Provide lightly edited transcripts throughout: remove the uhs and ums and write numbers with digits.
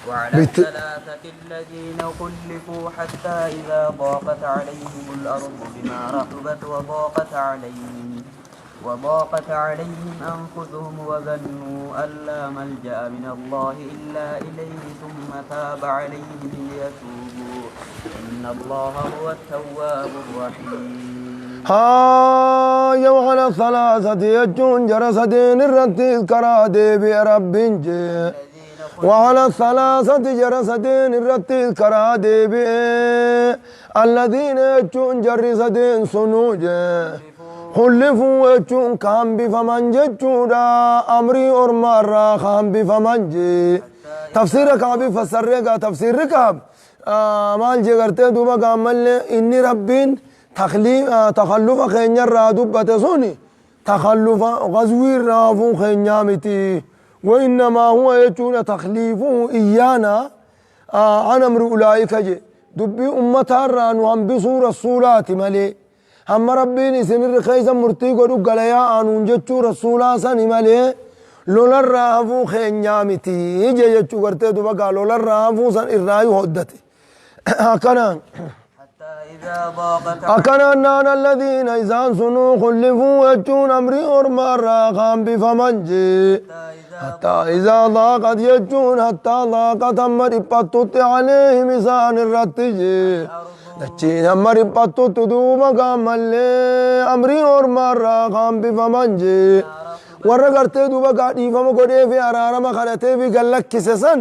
وعلى الثلاثة الذين خلفوا حتى إذا ضاقت عليهم الأرض بما رحبت وضاقت عليهم أنفسهم وظنوا أن لا ملجأ من الله إلا إليه ثم تاب عليهم ليتوبوا إن الله هو التواب الرحيم. وعلى الثلاثة يجون جرسدين الرتيز كرادي برب وعلى الثلاثة جرسدين الرتيز كرادي الذين يجون جرسدين سنوجه خلفوا يجون كان بفمن ججودا أمري أرمارا كان بفمن جي تفسير كابي فسرقا تفسير كاب مال جغرتي دوبا قامل إني ربين تخلف خينيا رادو بتسوني تخلف غزوي رافو خينيا متي وإنما هو يجون تخليفه إيانا عن أمر أولئك جي دبي أمتها رانو هم بصورة الصورات ملي هم ربين سنر خيزا مرتي قدو قليا آنون جتشو رسولا سني ملي لولا الرافو خينيا متي جي جتشو قرتي دوبا لولا الرافو سن إرائي هدتي هكذا أكن أننا الذين إذا سنوا خلفوا يجون أمري أرمارا خام بفمنجي حتى إذا ضاقت يجون حتى ضاقت أمر إبطت عليهم إسان الرتجي دچين أمر إبطت دوما قام اللي أمري أرمارا خام بفمنجي ورقرتي دوبا قادي فما قدي في أرارما خلتي في قلق كسسن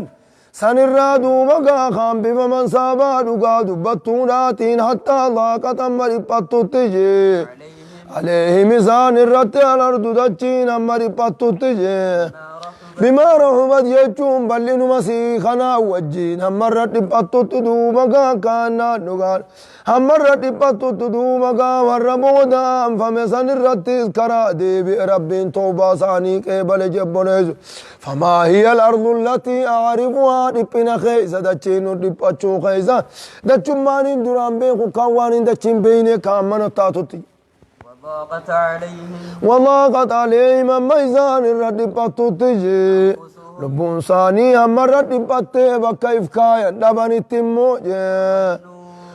سنرى دوبا خام بفمن سابا دوغا دبتوناتين حتى ضاقت أمر إبطتجي عليهم إسان الرتي على الأرض دچين أمر إبطتجي بما رحمت يجون بلين مسيخنا وجين همرت إبطت دوبا كانا دوغا همرت إبطت دوبا ورمودا فمسن الرتي كرا دي بربين توبا ساني قبل جبونيز فما هي الأرض التي أعرفها دبنا خيزة دچين دبچو خيزة دچمانين دران بيخو كوانين دچين بيني كامن تاتوتي وضاقت عليهم أما إذان الرد بطوتجي لبون ثاني أما الرد بطي بكيف كايا دبن التموجي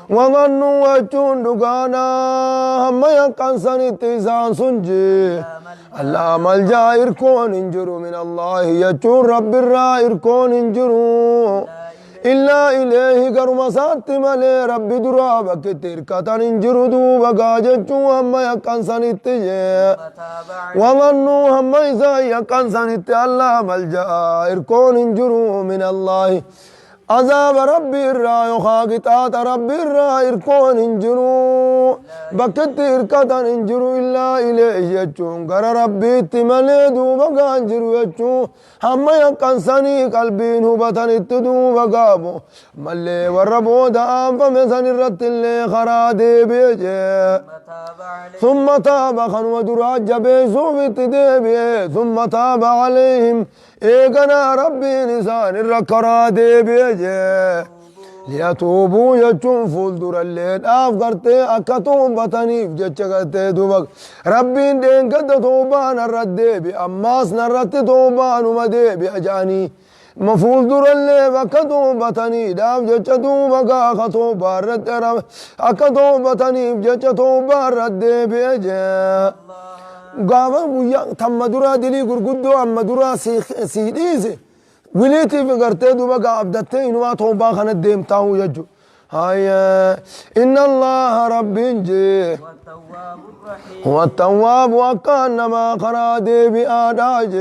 وظنوا وجون دقانا أما ينقن سنتيزان سنجي الله ملجا إركون انجروا من الله يجون رب الرا إركون انجروا إلا إليه قرم ساتي ملي ربي درابك تركتن انجروا دوبا قاججوا هم يقن سنتجي وظنوا هم إذا يقن سنتي الله ملجا إركون انجروا من الله عذاب ربي الرا يخاقطات ربي الرا إركون انجروا بكت إركتن انجروا إلا إليه يجون قر ربي تملي دوبا قانجروا يجون هم يقن سني قلبين هبتن اتدوبا قابو ملي وربو دام فمسن الرت اللي خرادي بيجي ثم تاب خنو دراج بيسو بتدبي ثم تاب عليهم إيقنا ربي لسان الركرادي بيجي ليتوبوا يجون فولدر الليل أفقرتي أكتوم بطنيف جتشكتي دوبك ربي دين قد توبان الردي بي أماس نرد توبان ومدي بي أجاني مفولدر الليل أكتوم بطني داف جتشتوبك أكتوبا الرد أكتوم بطنيف جتشتوبا الردي بيجي قابا ويا تم درا دلي غرغدو أما درا سيديزي وليتي فقرتي دوبا عبدتي إنما توبا خانت ديم تاو يجو هاي إن الله رب جي هو التواب وكان ما خرادي بآداج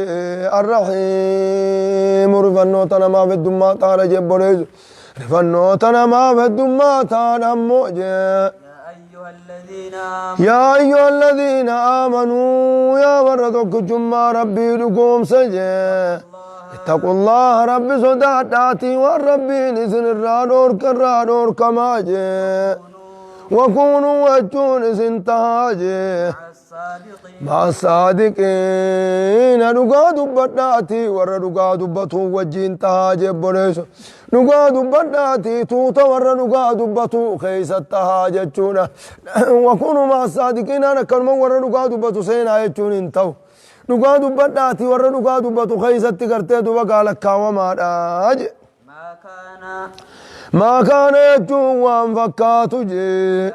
الرحيم رفنو تنما في الدماء تعالى جبريز رفنو تنما في الدماء تعالى موجي يا أيها الذين آمنوا يا وردك جمع ربي لكم سجي اتقوا الله رب صداتاتي والربي نسن الرادور كالرادور كماجي وكونوا وجون سنتهاجي مع الصادقين نقا دبتاتي ور نقا دبتو وجين تهاجي بوليسو نقا دبتاتي توتا ور نقا دبتو خيس التهاجي جونا وكونوا مع الصادقين أنا كلمة ور نقا دبتو سينا يجون انتو نقا دبتاتي ور نقا دبتو خيس التقرتي دوبا قالك كاوما ما كان يجوان فكاتو جي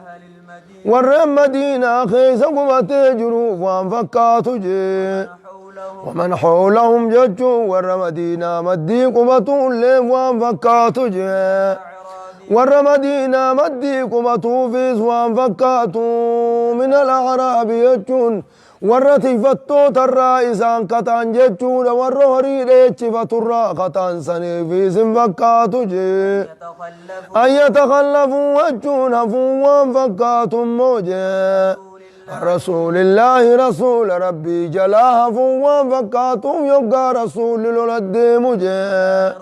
ور مدينة خيس قبت جروف وان فكاتو جي ومن حولهم ججو ور مدينة مدي قبتو الليم وان فكاتو جي ور مدينة مدي قبتو فيس وان فكاتو من الأعراب يجون warra فتوت الرئيسان كتان جتشون warra هريد فتورا كتان سنيفيس فكاتو جي أن يتخلفوا وجون هفوا فكاتو موجي رسول الله رسول ربي جلا هفوا فكاتو يبقى رسول لولد موجي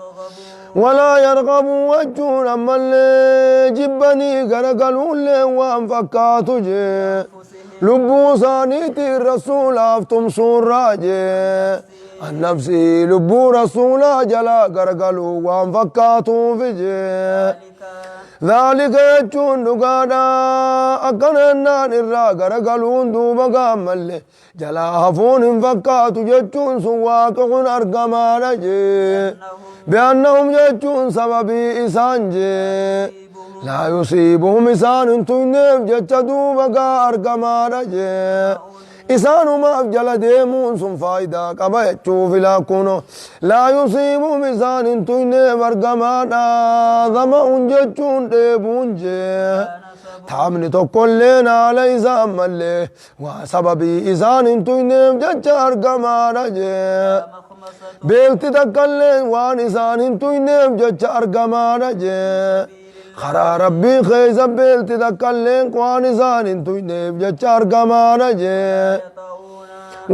ولا يرغبوا وجون أما اللي جبني قرقلوا اللي وان فكاتو جي لبو صانيتي الرسول افتم سوراجي النفسي لبو رسول جلا قرقلوا وان فكاتوا فيجي ذلك يجون دقادا أكننان الرا قرقلون دوبا قامل جلا هفون فكاتوا جتون سواقعون أرقمان جي بأنهم جتون سببي إسانجي لا يصيبهم إسان تنف جتدوا بقى أرقمان جي إسان ما أفجل ديمون سن فايدا قبا يتشوف لاكونو لا يصيبهم إسان تنف أرقمان ظمأ جتشون ديبون جي تامني تقلين على إسان ملي وسببي إسان تنف جتش أرقمان جي بيلتي تقلين وان إسان تنف جتش أرقمان جي خرا ربي خيز بيلتي تكلين قوان زان توينيف جچار كمانا جي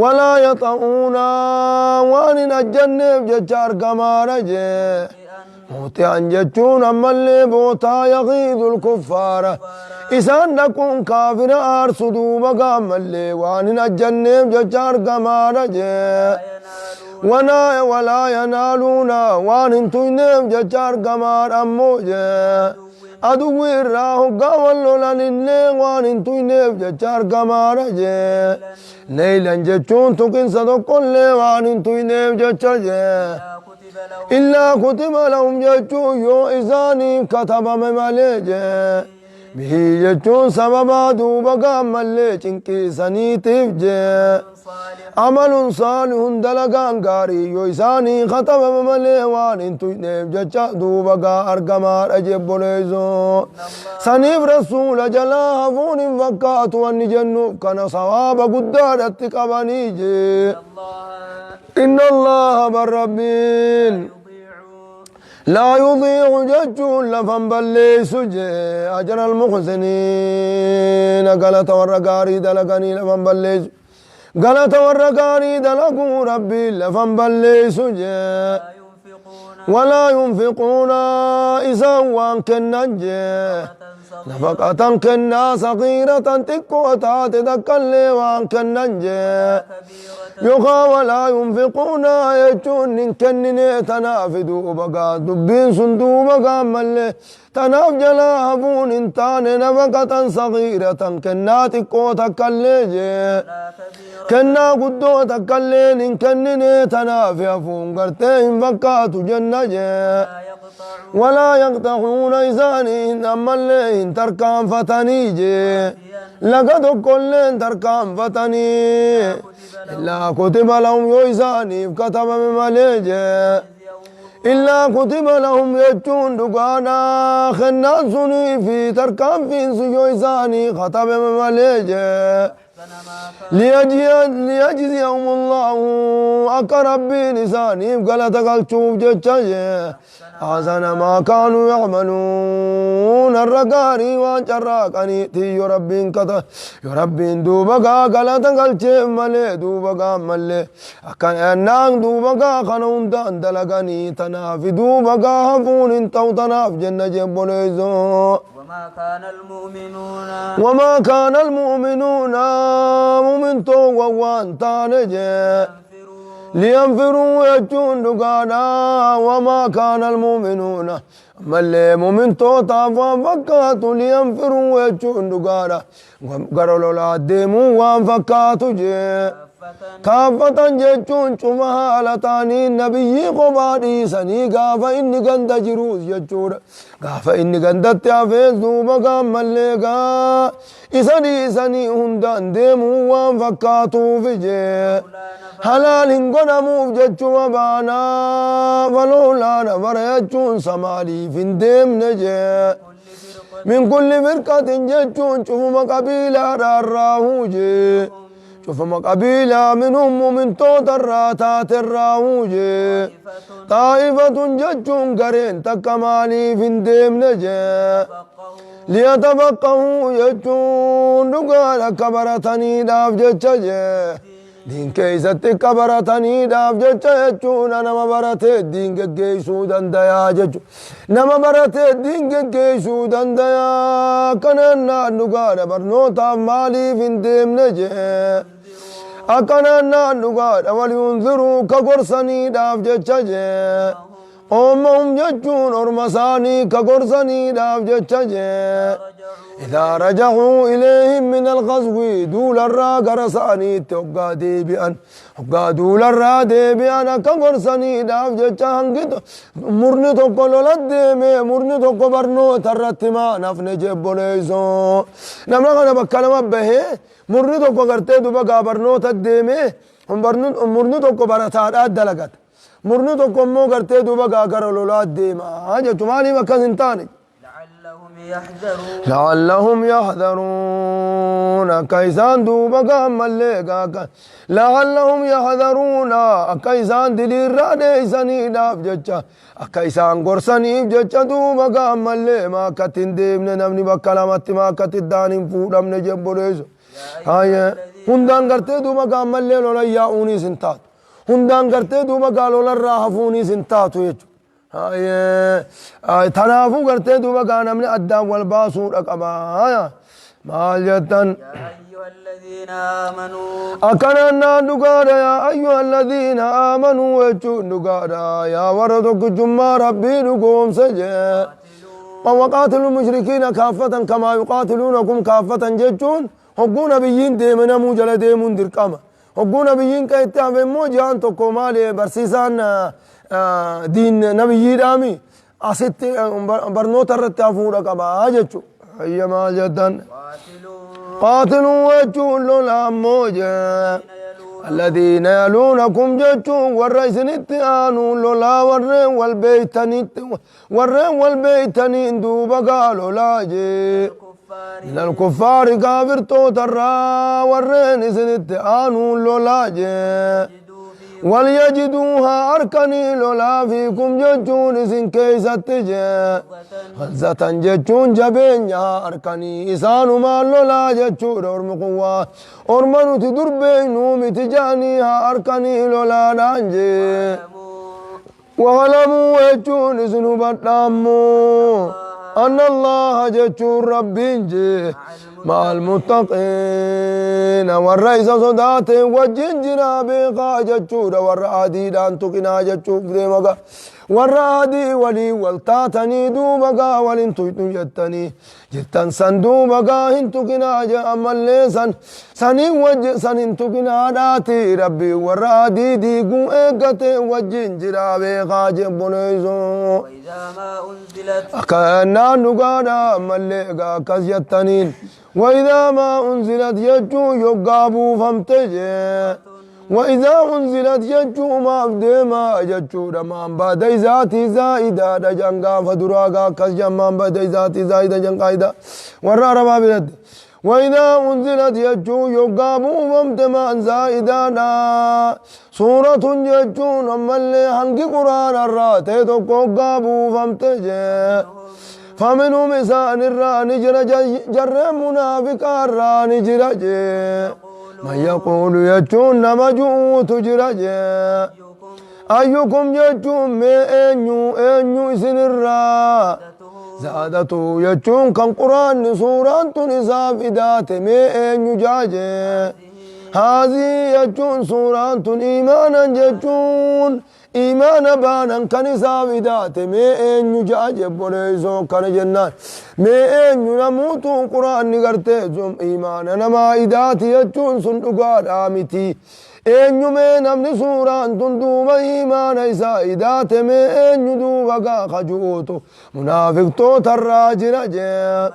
ولا يطعونا وان نجنيف جچار كمانا جي موتي انجچون اما اللي بوتا يغيظ الكفار إسان نكون كافر أرسدو بقام اللي وان نجنيف جچار كمانا جي ولا ينالونا وان توينيف جچار كمار أمو جي أدو الراهو قاولو لنلين وان انتو ينيف جچار كمارا جي نيلن جچون تكين صدو كل وان انتو ينيف جچار جي إلا كتب لهم جچو يو إزاني كتب ممالي جي به جچون سببا دوبا قامالي چنكي سنيتيف جي عمل صالح دلقان غاري يو إساني ختم ممالي وان انتو ينيف جچا دوبا قا أرقمار أجيب بوليزو سنيف رسول جلا هفون فكات وان جنوب كان صواب قدار اتقباني جي إن الله بالربين لا يضيع ججون لفن بليس جي أجر المحسنين قالت ورقاري دلقاني لفن بليس قالت ورقاني دلقوا ربي لفن بليس جي ولا ينفقون إذا وان كنن جي نفقة كنا صغيرة تكو تات دكالي وان كنن جي يخا ولا ينفقون يجون كنني تنافدوا بقى دبين صندوق بقى ملي تناف جلا هبون انتان نفقة صغيرة كنا تكو تكالي جي كنا قدو تكالين كنني تنافي أفون قرتين فكات جنة جي ولا يقطعون إذانين أما اللين تركان فتني جي لقد كلين تركان فتني إلا كتب لهم يويساني كتب مماليجي إلا كتب لهم يجون دقانا خناسوني في تركان في سيويساني كتب مماليجي ليجزيهم الله أقرب بلساني قلت قلتوب جتشي حسن ما كانوا يعملون الرقاري وانشراقني تي يربين كتا يربين دوبقا قلت قلتي ملي دوبقا ملي أكان أنان دوبقا خنون دلقني تنافي دوبقا هفون انتو تناف جنة جبونيزو وما كان المؤمنون مؤمن تو وان تانجي لينفروا يجون دقانا وما كان المؤمنون ملي مؤمن تو تافا فكاتو لينفروا يجون دقانا قرلوا لا ديموا وان فكاتو جي كافة جتون شمها لتاني نبي قبادي سني غافا إني غند جروز جتور غافا إني غندت يافيز دوبا قام ملقا إساني هندان ديمو وان فكاتو فيجي حلال هنگونا موف جتشو مبانا ولولا نفر يجون سمالي فندم نجي من كل فرقة جتشون شوفوا قبيلة الراهوجي شوفوا قبيلة منهم ومن توت الراتات الراهوجي طائفة جتشون قرين تكمالي فندم نجي ليتفقهوا يجون نقال كبرتني داف جتشجي دين كيست كبرتني داف جتشجون نما برته دين جيسو دنديا جتشو نما برته دين جيسو دنديا كننا نقال برنوتا مالي فندم نجي أكننا نقال ولينذروا كقرصني داف جتشجي أمهم جتشون أرمساني كقرصني داف جتشجي إذا رجعوا إليهم من الغزو دول الرا قرصاني توقع ديبئا وقع دول الرا ديبئا كقرصني داف جتشان مرني توقع لولد ديمي مرني توقع برنو ترتما نفن جيبو ليسو نمنا بكلمة به مرني توقع قرتي دوبا برنو تديمي مرني توقع برتاد دلقت مرنو توقع مو قرتي دوبا قاقر لولاد ديما هاجة تمالي مكان انتاني لعلهم يحذرون كيسان دوبا قام ملقا لعلهم يحذرون كيسان دلير راديساني داف جتشا كيسان قرساني جتشا دوبا قام ملقا ما كتن ديمن نمني بكلامات ما كتن دانين فودم نجبو ليسو هاي هندان قرتي دوبا قام ملقا لولا ياوني سنتات هندان قرتي دوبا قالوا للراهفوني سنتاتو يجو هاي تنافو قرتي دوبا قانا من أدام والباسو رقبا مال جتن يا أيها الذين آمنوا أكننا نقادا يا أيها الذين آمنوا وجو نقادا يا وردك جمع ربي نقوم سجي وقاتلوا المشركين كافة كما يقاتلونكم كافة جتون هقون بيين ديمنا موجل ديمون درقما هقون بيين كايتان في موجان تقو مالي برسيسان دين نبي دامي أسيت برنوت الرتافورا كما أجتشو هي ما جدًا قاتلوا وجهوا لا موجة الذين يلونكم جتشو والرئيس نتيانوا لولا ورين والبيتني دوبا قالوا لا جي من الكفار كافر توترا ورين سنتيانوا لولا جي وليجدوها أركني لولا فيكم جتشون إسن كيست جي غزة جتشون جبين يا أركني إسانو ما لولا جتشون أرمقوا أرمنو تدر بينو متجانيها أركني لولا دانجي وغلموا جتشون إسنو بطلامو أن الله جتشون ربين جي مع المتقين والرئيس صدات وجنجنا بيقا جتشود والرعادي دان تقنا جتشوف ديمقا والرعادي ولي والتاتني دوبقا ولنتو جتني جتن سن دوبقا هنتو قنا جاء مليسن سنين وجه سنين تقنا داتي ربي والرعادي ديقو ايقتي وجنجنا بيقا جبنيزو وإذا ما أنزلت أكنا نقادا مليقا كزيتنين وإذا ما أنزلت يجو يقابو فامتجي وإذا أنزلت يجو ما أبدما يجو رمان بدي ذاتي زائدة دجنقا فدراغا كزجمان بدي ذاتي زائدة جنقايدة ورارا بابلد وإذا أنزلت يجو يقابو فامتما زائدة سورة يجو نمالي هنقي قرآن الراتي تقو قابو فامتجي فمنهم إسان الراني جر منافق الراني جرجي من يقول يجون نمجوت جرجي أيكم يجون مي أنيو إسن الرا زادتو يجون كان قرآن سورة نساف إدات مي أنيو جاجي هذه يجون سورة إيمانا يجون إيمان بانا كنسا بدات مي أنيو جاجب بوليسو كان جنان مي أنيو نموتو قرآن نغرتي زم إيمان نما إدات يجون سندقار آمتي eenyumee namni suuraan tun duuba imaana isaa idaateme eenyu duuba gaa kajuutu munaafiqtootarraa jira jee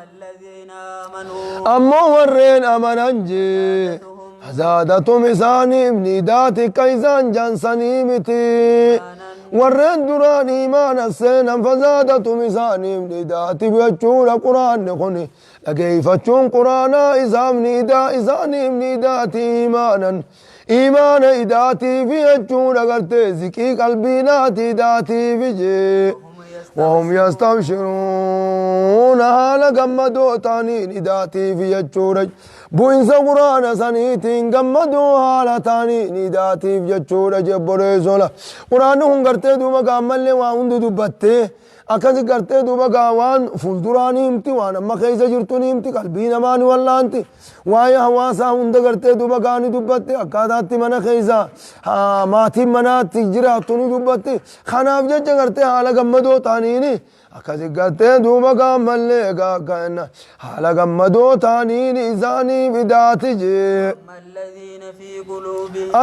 ammoo warreen amanan jee zaadatum isaaniif nidaati ka isaan jaansanii miti warreen duraan imaana seenan fazaadatum isaaniif nidaati jechuudha quraanni kun dhageeyfachuun quraanaa isaaniif nidaati imaanan imaana idaatiif jechuudha gartee ziqii qalbiinaati idaatiif jee وهم يستبشرون حال قمدو تانين إداتي في يجورج بوئنس قرآن سنيتين قمدو حال تانين إداتي في يجورج بريسولا قرآنهم قرتي دوما قامل وان دبتي akkasi gartee duuba gaa waan fuulduraanii himti waan amma keessa jirtu ni himti qalbii namaa ni wallaanti waa'ee hawaasaa hunda gartee duuba gaa ni dubbatti akkaataatti mana keessa maatiin manaatti jiraattu ni dubbatti kanaaf jecha gartee haala gammadoo ta'aniini akkasi gartee duuba gaa mallee gaa kanna haala gammadoo ta'aniini isaaniif idaati jee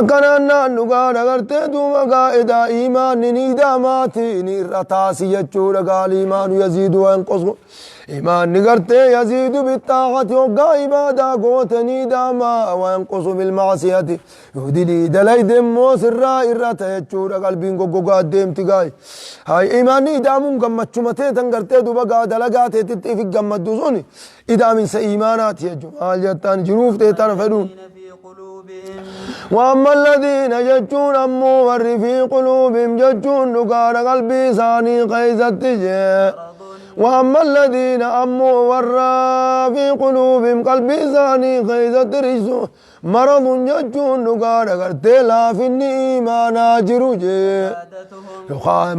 akkanaan naan dhugaa dhagartee duuba gaa edaa imaanni ni idaamaati ni irra taasi jechuudha قال إيمان يزيد وينقص إيمان نقرتي يزيد بالطاعة وقا إبادة قوتني داما وينقص بالمعصية يهدي لي دلي دمو سرا إراتا يجور قلبين قوقا ديم تقاي هاي إيماني إدامون قمت شمتي تنقرتي دوبا دلقاتي تتفق قمت دوزوني إدامين سإيمانات يجو آل جتان جروف تيتان فدون وأما الذين ججون أمو ور في قلوبهم ججون نقار قلبي ساني قيزت جي وأما الذين أمو ور في قلوبهم قلبي ساني قيزت رجسو مرض ججون نقار قرتي لا في الإيمان جرو جي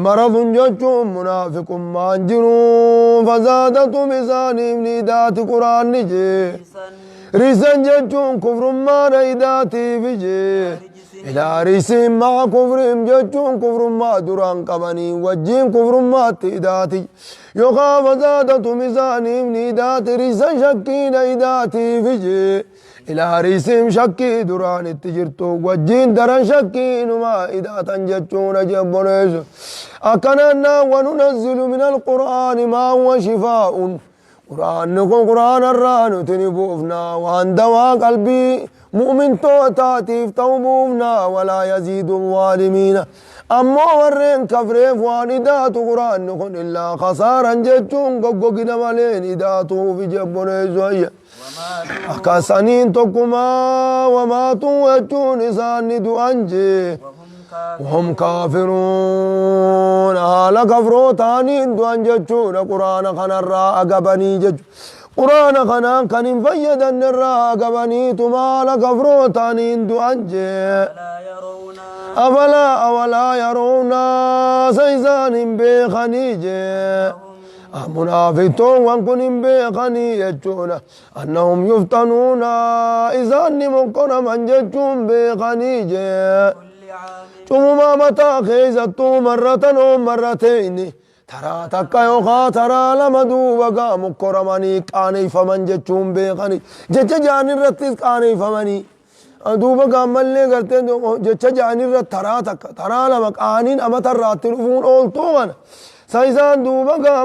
مرض ججون منافق ما جرو فزادتهم بساني من ذات قرآن جي ريسان ججون كفر ما ريداتي بجي إلى ريسين مع كفرهم ججون كفر ما دران قبني وجين كفر ما تيداتي يخاف زادة ميزاني منيداتي ريسان شكين إيداتي بجي إلى ريسين شكي دران التجرتو وجين دران شكين ما إيداتا ججون جبونيس أكننا وننزل من القرآن ما هو شفاء قرآن نكون قرآن الران تنبوفنا وان دوا قلبي مؤمن توتاتيف توبوفنا ولا يزيد الظالمين أما ورين كفريف وان إداتو قرآن نكون إلا خسارا جتون قوقنا ملين إداتو في جبنا زوية أكاسانين تقما وماتوا وجون إسان دؤنجي وهم كافرون على كفرو تانين دوان ججون قرآن خنا الراء قبني جج قرآن خنا كان فيدا الراء قبني تما لكفرو تانين دوان جج أولا يرون سيزان بخني جج منافقون وانكن بخني يجون أنهم يفتنون إذان مقرم من ججون بخني جج ثم متى خيزتو مرة أو مرتين ترى تكا يوخا ترى لما دوبا مكرماني قاني فمن جتشون بيخاني جتش جاني رتس قاني فمني دوبا ملي قرتين جتش جاني رت ترى لما قانين أما ترات الفون أولتوان سيزان دوبا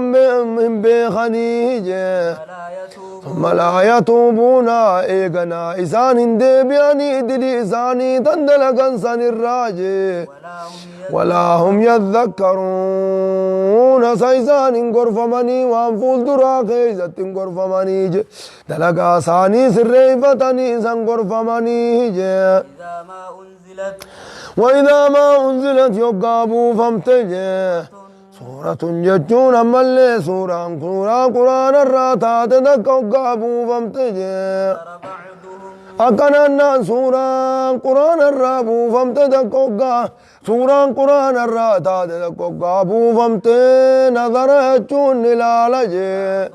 من بيخاني ثم لا يتوبون إيغنا إسان ديبياني إدلي إساني تندلقن سن الراجي ولا هم يذكرون سيزان غرفمني وانفول درا خيزت غرفمني دلقا ساني سريفتني سن غرفمني وإذا ما أنزلت يقابوا فامتجي سورة جتون أمالي سورة قرآن الراتات دكوكابو فامتجي أكننا سورة قرآن الرابو فامتدكوكا سورة قرآن الراتات دكوكابو فامتي نظر جتون نلالجي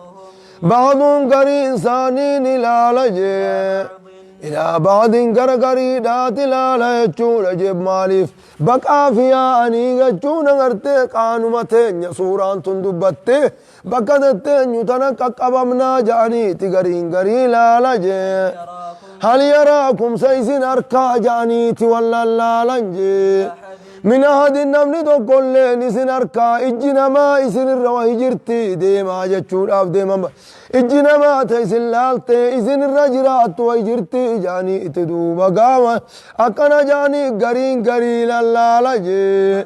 بعض قرين ثاني نلالجي إلى بعض قرقري دات لا يجون جيب ماليف بقى فيها أني يجون غرتي قانومتين سوران تندبتي بقى دتين يتنك قبمنا جاني تقرين قري لا لجي هل يراكم سيسن أركا جانيتي ولا لا لنجي من أحد النمن تقول نسن أركا إجنا ما إسن الروح جرتي ديما جتشور أف ديما إجنا ما تيسن لالتي إسن الرجرات ويجرتي جاني تدوبا قاما أكنا جاني قرين قرين لا لجي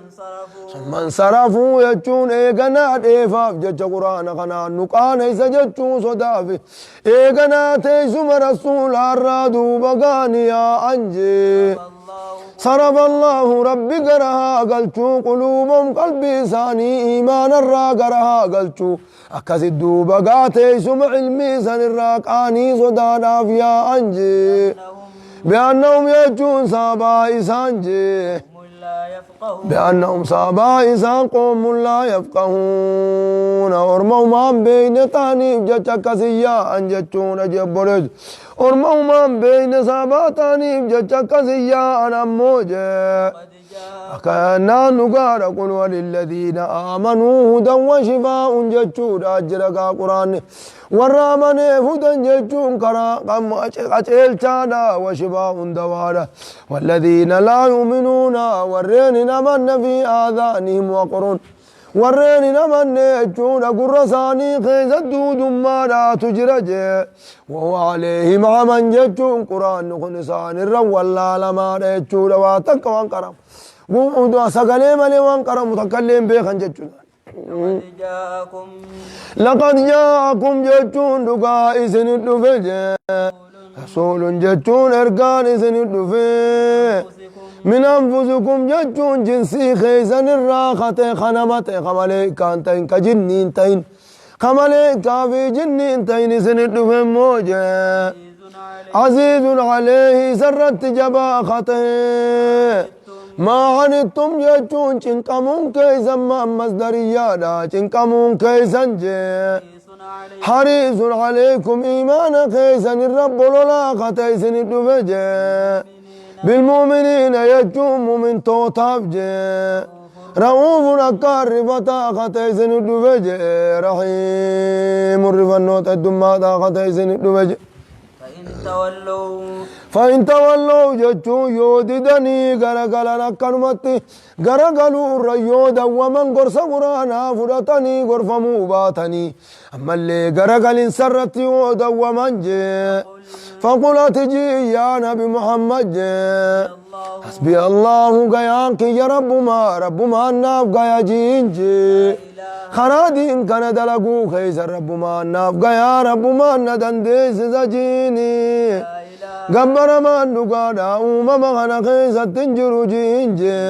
من صرفوا يجون إيقنا ديفاف جتش قرآن خنا نقان إيسا جتشون صدافي إيقنا تيسم رسول الرادو بقاني يا أنجي صرف الله ربي قرها قلتو قلوبهم قلبي ثاني إيمان الرا قرها قلتو أكس الدوبا قاتيسم علمي سن الراقاني صداف يا أنجي بأنهم يجون سابا إسانجي بأنهم سابا إسان قوم لا يفقهون ورموا ما بين تانيف جتك سيا أنجتون جبرج ورموا ما بين سابا تانيف جتك سيا أنا موجه أكأننا نقار قل وللذين آمنوا هدى وشفاء جتشود أجرك قرآن والرامن هدى جتشون كرا قم أجل تانا وشفاء دوانا والذين لا يؤمنون والرين نمن في آذانهم وقرون والرين نمن يجون قرصاني خيز الدود ما لا تجرج وهو عليهم عمن جتشون قرآن خنسان الرول لما يجون واتك وانقرم سقلي ملي وانقرم متكلم بيخن جتشون لقد جاءكم جتشون دقا إسن الدفج رسول جتشون إرقان إسن الدفج من أنفسكم جتشون جنسي خيزن الراخة خنمت خماليكان تين كجنين تين خماليكا في جنين تين إسن الدفج موجه عزيز عليه سرت جباخته ما عنتم جتشون چنقمون كيسا ما مصدريانا چنقمون كيسا جي حريص عليكم إيمان كيسا الرب للاقة إسن الدفجي بالمؤمنين يجوم من توتاب جي رؤوف أكار رفتا إسن الدفجي رحيم الرفنوت الدمات إسن الدفجي فإن تولوا جتشو يوددني غرغلنا كنمتي غرغلوا الريودا ومن قرص قرانا فرطني غرفمو باتني أما اللي غرغل سرت يودا ومن جي فقل تجي يا نبي محمد جي حسبي الله غيانك يا رب ما ناف غيا جينجي خنادين كان دلقو خيس رب ما ناف غيا رب ما ندنديس زجيني قبر ما نقادا أمم خنا خيس تنجرو جينجي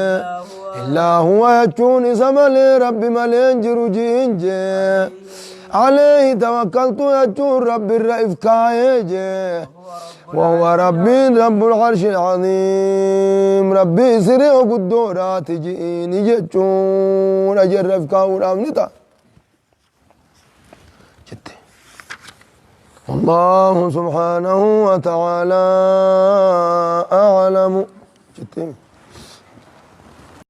إلا هو يجون سمالي ربي ملين جرو جينجي عليه توكلت يجون ربي الرئيف كايجي وهو ربي رب العرش العظيم ربي سريع قدورات جئيني جتشون أجرف كاور أمنتا جتي والله سبحانه وتعالى أعلم جتي